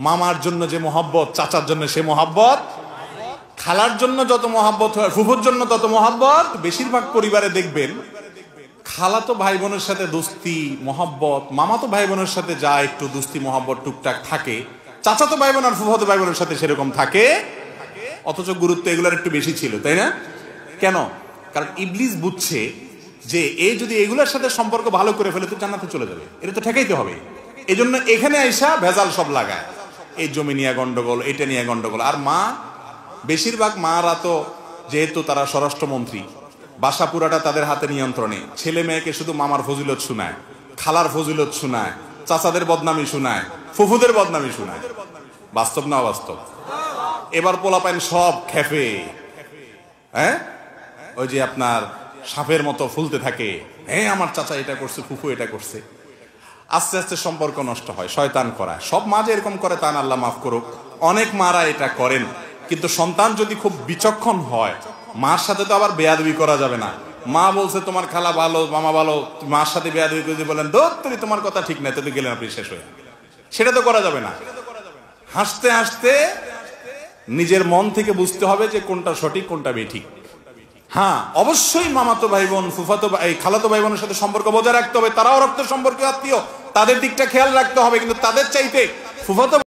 মামার জন্য যে মহব্বত, চাচার জন্য সে মহব্বত, খালার জন্য যত মহব্বত হয়, ফুফুর জন্য তত মহব্বত। বেশিরভাগ পরিবারে দেখবেন খালাতো ভাই বোনের সাথে দোস্তি মহব্বত, মামাতো ভাই বোনের সাথে যা একটু দোস্তি মহব্বত টুকটাক থাকে, চাচাতো ভাই বোন আর ফুফাতো ভাই বোনের সাথে সেরকম থাকে, অথচ গুরুত্ব এগুলোর একটু বেশি ছিল, তাই না? কেন? কারণ ইবলিস বুঝছে যে এ যদি এগুলোর সাথে সম্পর্ক ভালো করে ফেলে তো জান্নাতে চলে যাবে, এটা তো ঠেকাইতে হবে। এই জন্য এখানে আইসা ভেজাল সব লাগায়, এই জমি নিয়ে গন্ডগোল, এটা নিয়ে গন্ডগোল। আর মা, বেশিরভাগ মারা তো যেহেতু তারা স্বরাষ্ট্রমন্ত্রী, বাসা পুরাটা তাদের হাতে নিয়ন্ত্রণে, ছেলে মেয়েকে শুধু মামার ফজিলত শোনায়, খালার ফজিলত শোনায়, চাচাদের বদনামি শোনায়, ফুফুদের বদনামি শোনায়। বাস্তব না অবাস্তব? এবার পোলাপাইন সব খেপে, হ্যাঁ, ওই যে আপনার সাপের মতো ফুলতে থাকে, হ্যাঁ আমার চাচা এটা করছে, ফুফু এটা করছে। আস্তে আস্তে সম্পর্ক নষ্ট হয়, শয়তান করায়। সব মা যে এরকম করে তা না, আল্লাহ মাফ করুক, অনেক মারা এটা করেন। কিন্তু সন্তান যদি খুব বিচক্ষণ হয়, মার সাথে তো আবার বেয়াদবি করা যাবে না। মা বলছে তোমার খালা ভালো, মামা ভালো, মার সাথে বেয়াদবি করে বলেন দোত তুমি, তোমার কথা ঠিক নাই, তো গেলেন আপনি শেষ হয়ে, সেটা তো করা যাবে না। হাসতে হাসতে নিজের মন থেকে বুঝতে হবে যে কোনটা সঠিক কোনটা বেঠিক। হ্যাঁ, অবশ্যই মামাতো ভাই বোন, ফুফাতো ভাই, খালাতো ভাই বোনের সাথে সম্পর্ক বজায় রাখতে হবে, তারাও রক্ত সম্পর্কে আত্মীয়, তাদের দিকটা খেয়াল রাখতে হবে। কিন্তু তাদের চাইতে ফুফাতো